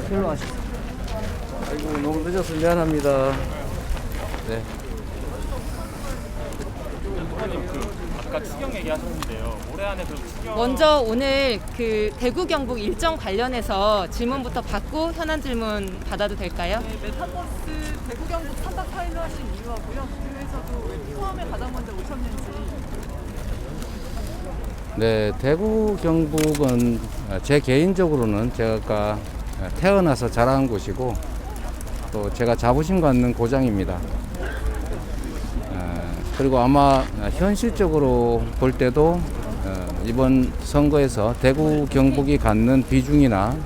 별로 아쉽다. 아이고, 너무 늦어서 미안합니다. 네. 아까 추경 얘기하셨는데요. 올해 안에 그 추경 먼저 오늘 그 대구 경북 일정 관련해서 질문부터 받고 현안 질문 받아도 될까요? 네, 메타버스 대구 경북 3박 4일로 하신 이유하고요. 교회에서도 왜 포함에 가장 먼저 오셨는지. 네, 대구 경북은 제 개인적으로는 제가 태어나서 자란 곳이고 또 제가 자부심 갖는 고장입니다. 그리고 아마 현실적으로 볼 때도 이번 선거에서 대구 경북이 갖는 비중이나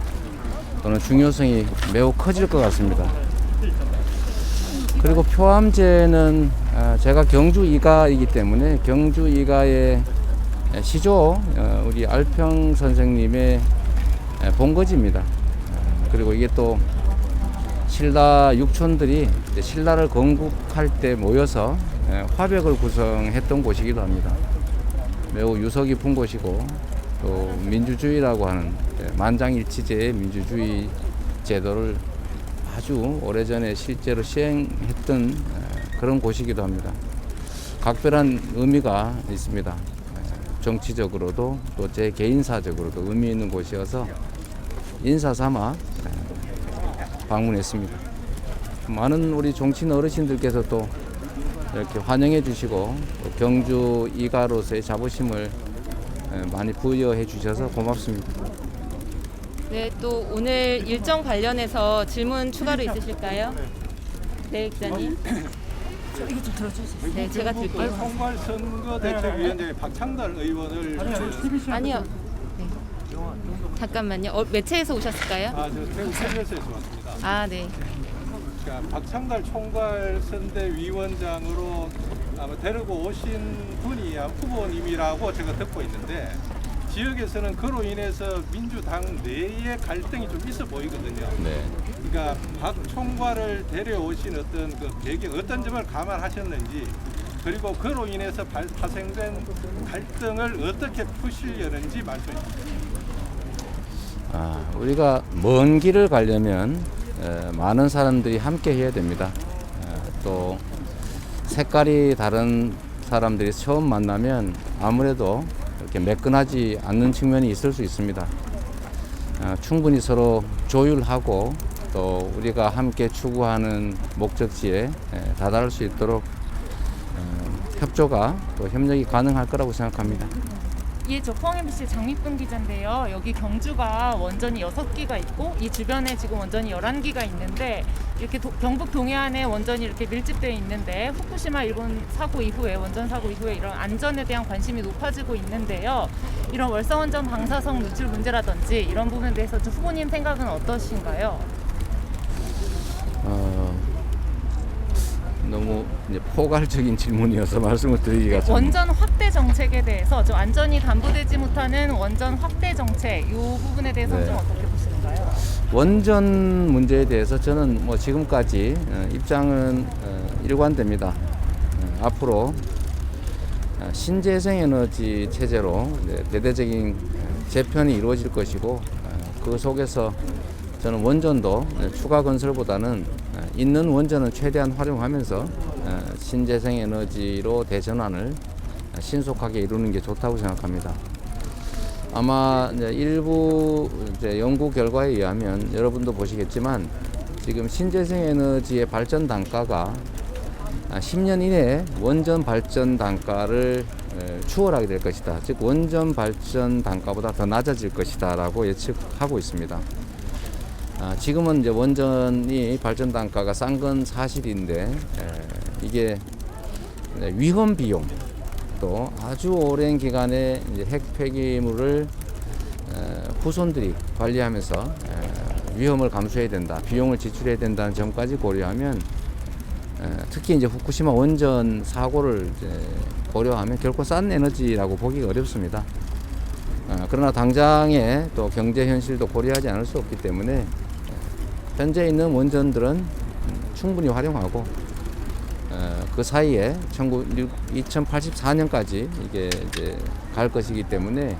또는 중요성이 매우 커질 것 같습니다. 그리고 표암제는 제가 경주 이가이기 때문에 경주 이가의 시조 우리 알평 선생님의 본거지입니다. 그리고 이게 또 신라 육촌들이 신라를 건국할 때 모여서 화벽을 구성했던 곳이기도 합니다. 매우 유서 깊은 곳이고 또 민주주의라고 하는 만장일치제의 민주주의 제도를 아주 오래전에 실제로 시행했던 그런 곳이기도 합니다. 각별한 의미가 있습니다. 정치적으로도 또 제 개인사적으로도 의미 있는 곳이어서 인사 삼아 방문했습니다. 많은 우리 정치인 어르신들께서 또 이렇게 환영해 주시고 또 경주 이가로서의 자부심을 많이 부여해 주셔서 고맙습니다. 네, 또 오늘 일정 관련해서 질문 추가로 있으실까요? 네, 기자님. 이거 좀 들어주세요. 네, 제가 드릴게요. 총괄선거대책위원장의 박창달 의원을 아니요. 네. 잠깐만요. 매체에서 오셨을까요? 저 대구 KBS에서 왔습니다. 아, 네. 그러니까 박창달 총괄선대위원장으로 아마 데리고 오신 분이 후보님이라고 제가 듣고 있는데 지역에서는 그로 인해서 민주당 내에 갈등이 좀 있어 보이거든요. 네. 그러니까 박 총괄을 데려오신 어떤 그 배경, 어떤 점을 감안하셨는지, 그리고 그로 인해서 파생된 갈등을 어떻게 푸시려는지 말씀해 주세요. 우리가 먼 길을 가려면 많은 사람들이 함께 해야 됩니다. 또 색깔이 다른 사람들이 처음 만나면 아무래도 이렇게 매끈하지 않는 측면이 있을 수 있습니다. 충분히 서로 조율하고 또 우리가 함께 추구하는 목적지에 다다를 수 있도록 협조가 또 협력이 가능할 거라고 생각합니다. 예, 저 포항 MBC 장미쁨 기자인데요. 여기 경주가 원전이 6기가 있고 이 주변에 지금 원전이 11기가 있는데 이렇게 경북 동해안에 원전이 이렇게 밀집되어 있는데 후쿠시마 일본 사고 이후에 원전 사고 이후에 이런 안전에 대한 관심이 높아지고 있는데요. 이런 월성원전 방사성 누출 문제라든지 이런 부분에 대해서 후보님 생각은 어떠신가요? 너무 이제 포괄적인 질문이어서 말씀을 드리기가 좀 원전 확대 정책에 대해서 좀 안전이 담보되지 못하는 원전 확대 정책 이 부분에 대해서 네. 좀 어떻게 보시는가요? 원전 문제에 대해서 저는 뭐 지금까지 입장은 일관됩니다. 앞으로 신재생에너지 체제로 대대적인 재편이 이루어질 것이고 그 속에서 저는 원전도 추가 건설보다는 있는 원전은 최대한 활용하면서 신재생에너지로 대전환을 신속하게 이루는 게 좋다고 생각합니다. 아마 이제 일부 연구 결과에 의하면 여러분도 보시겠지만 지금 신재생에너지의 발전 단가가 10년 이내에 원전 발전 단가를 추월하게 될 것이다. 즉 원전 발전 단가보다 더 낮아질 것이다라고 예측하고 있습니다. 지금은 이제 원전이 발전 단가가 싼 건 사실인데 이게 위험 비용 또 아주 오랜 기간에 이제 핵 폐기물을 후손들이 관리하면서 위험을 감수해야 된다, 비용을 지출해야 된다는 점까지 고려하면 특히 이제 후쿠시마 원전 사고를 이제 고려하면 결코 싼 에너지라고 보기가 어렵습니다. 그러나 당장의 또 경제 현실도 고려하지 않을 수 없기 때문에 현재 있는 원전들은 충분히 활용하고 그 사이에 2084년까지 이게 이제 갈 것이기 때문에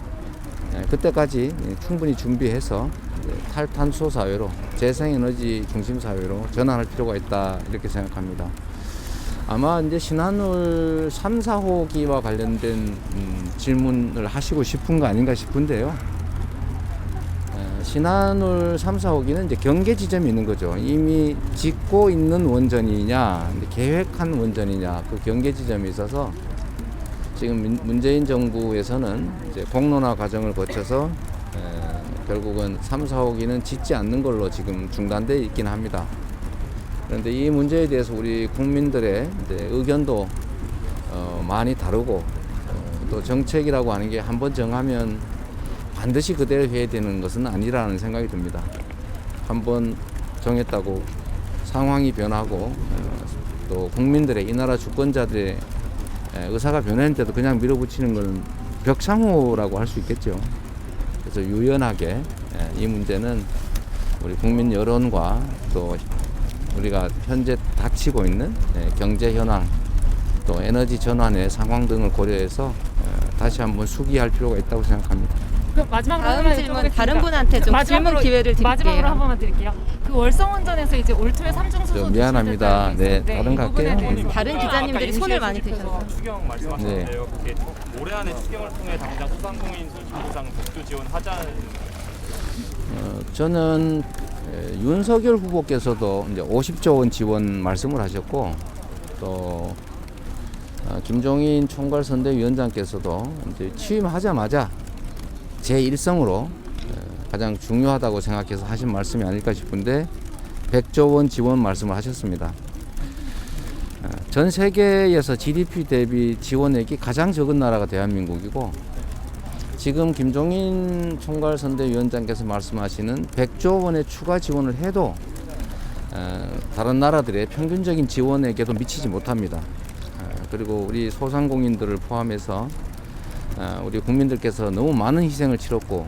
그때까지 충분히 준비해서 이제 탈탄소 사회로 재생에너지 중심 사회로 전환할 필요가 있다 이렇게 생각합니다. 아마 이제 신한울 3, 4호기와 관련된 질문을 하시고 싶은 거 아닌가 싶은데요. 신한울 3, 4호기는 이제 경계 지점이 있는 거죠. 이미 짓고 있는 원전이냐, 계획한 원전이냐, 그 경계 지점이 있어서 지금 문재인 정부에서는 이제 공론화 과정을 거쳐서 결국은 3, 4호기는 짓지 않는 걸로 지금 중단되어 있긴 합니다. 그런데 이 문제에 대해서 우리 국민들의 이제 의견도 많이 다르고 또 정책이라고 하는 게 한번 정하면 반드시 그대로 해야 되는 것은 아니라는 생각이 듭니다. 한번 정했다고 상황이 변하고 또 국민들의 이 나라 주권자들의 의사가 변했는데도 그냥 밀어붙이는 것은 벽상호라고 할 수 있겠죠. 그래서 유연하게 이 문제는 우리 국민 여론과 또 우리가 현재 닥치고 있는 경제 현황 또 에너지 전환의 상황 등을 고려해서 다시 한번 수기할 필요가 있다고 생각합니다. 그럼 마지막으로 다음 하나만 질문 여쭤보겠습니다. 다른 분한테 좀 질문 기회를 드릴게요. 마지막으로 한 번만 드릴게요. 그 월성원전에서 이제 올초에 삼중 수소 미안합니다. 네, 다른 이 거 부분에 할게요. 대해서 다른 기자님들이 손을 많이 드셔서. 추경 말씀하셨는데요. 그게 올해 안에 추경을 통해 당장 소상공인 손실보상 복수 지원하자는 저는 윤석열 후보께서도 이제 50조 원 지원 말씀을 하셨고 또 김종인 총괄선대위원장께서도 이제 취임하자마자 제 일성으로 가장 중요하다고 생각해서 하신 말씀이 아닐까 싶은데 100조 원 지원 말씀을 하셨습니다. 전 세계에서 GDP 대비 지원액이 가장 적은 나라가 대한민국이고 지금 김종인 총괄선대위원장께서 말씀하시는 100조 원의 추가 지원을 해도 다른 나라들의 평균적인 지원액에도 미치지 못합니다. 그리고 우리 소상공인들을 포함해서 우리 국민들께서 너무 많은 희생을 치렀고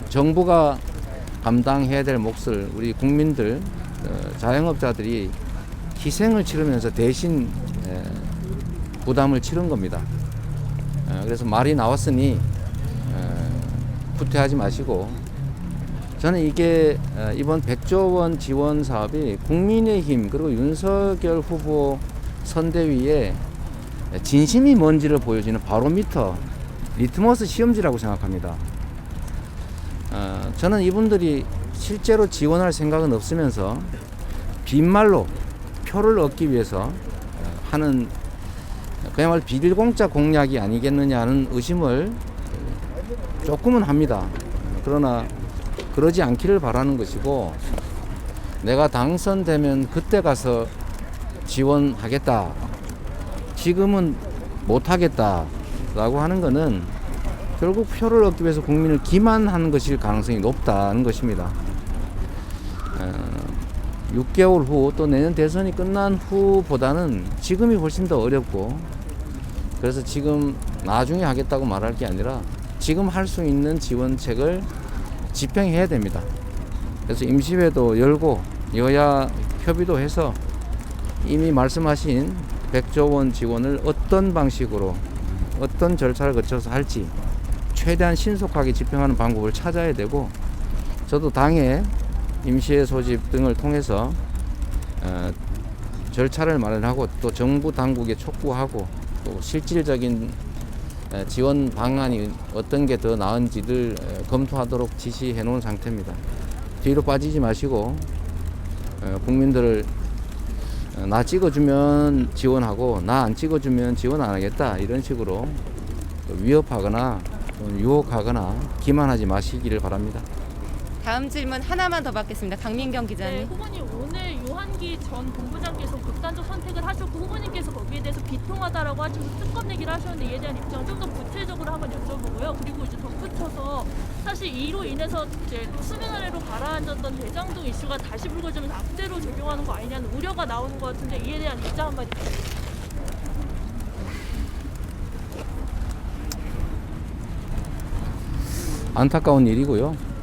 정부가 감당해야 될 몫을 우리 국민들 자영업자들이 희생을 치르면서 대신 부담을 치른 겁니다. 그래서 말이 나왔으니 후퇴하지 마시고 저는 이게 이번 100조 원 지원 사업이 국민의힘 그리고 윤석열 후보 선대위에 진심이 뭔지를 보여주는 바로미터 리트머스 시험지라고 생각합니다. 저는 이분들이 실제로 지원할 생각은 없으면서 빈말로 표를 얻기 위해서 하는 그야말로 비닐공짜 공약이 아니겠느냐 하는 의심을 조금은 합니다. 그러나 그러지 않기를 바라는 것이고 내가 당선되면 그때 가서 지원하겠다. 지금은 못하겠다. 라고 하는 것은 결국 표를 얻기 위해서 국민을 기만하는 것일 가능성이 높다는 것입니다. 6개월 후 또 내년 대선이 끝난 후보다는 지금이 훨씬 더 어렵고 그래서 지금 나중에 하겠다고 말할 게 아니라 지금 할 수 있는 지원책을 집행해야 됩니다. 그래서 임시회도 열고 여야 협의도 해서 이미 말씀하신 100조 원 지원을 어떤 방식으로 어떤 절차를 거쳐서 할지 최대한 신속하게 집행하는 방법을 찾아야 되고 저도 당의 임시회 소집 등을 통해서 절차를 마련하고 또 정부 당국에 촉구하고 또 실질적인 지원 방안이 어떤 게 더 나은지를 검토하도록 지시해 놓은 상태입니다. 뒤로 빠지지 마시고 국민들을 나 찍어주면 지원하고 나 안 찍어주면 지원 안 하겠다 이런 식으로 위협하거나 유혹하거나 기만하지 마시기를 바랍니다. 다음 질문 하나만 더 받겠습니다. 강민경 네, 기자님. 후보님 오늘 유한기 전 본부장께서 극단적 선택을 하셨고 후보님께서 거기에 대해서 비통하다라고 하시면서 특검 얘기를 하셨는데 이에 대한 입장을 좀 더 구체적으로 한번 여쭤보고요. 그리고 이제 덧붙여서 사실 이로 인해서 이제 수면 아래로 가라앉았던 대장동 이슈가 다시 불거지면서 악재로 적용하는 거 아니냐는 우려가 나오는 것 같은데 이에 대한 입장 한마디 부탁드립니다. 안타까운 일이고요.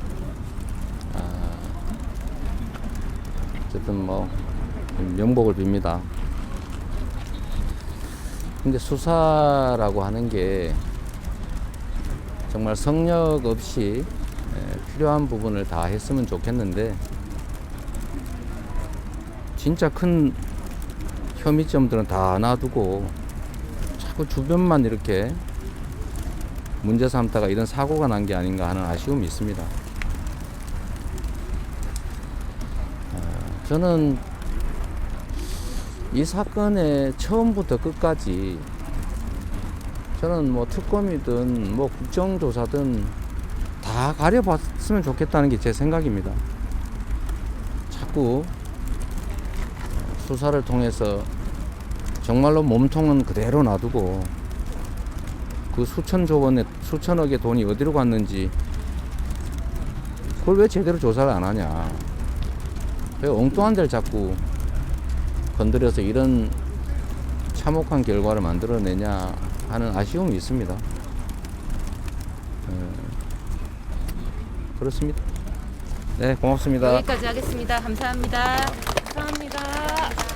어쨌든 뭐 명복을 빕니다. 근데 수사라고 하는 게 정말 성역 없이 필요한 부분을 다 했으면 좋겠는데 진짜 큰 혐의점들은 다 놔두고 자꾸 주변만 이렇게 문제 삼다가 이런 사고가 난 게 아닌가 하는 아쉬움이 있습니다. 저는 이 사건의 처음부터 끝까지 저는 뭐 특검이든 뭐 국정조사든 다 가려봤으면 좋겠다는 게 제 생각입니다. 자꾸 수사를 통해서 정말로 몸통은 그대로 놔두고 그 수천억의 돈이 어디로 갔는지 그걸 왜 제대로 조사를 안 하냐. 왜 엉뚱한 데를 자꾸 건드려서 이런 참혹한 결과를 만들어내냐 하는 아쉬움이 있습니다. 그렇습니다. 네, 고맙습니다. 여기까지 하겠습니다. 감사합니다. 감사합니다.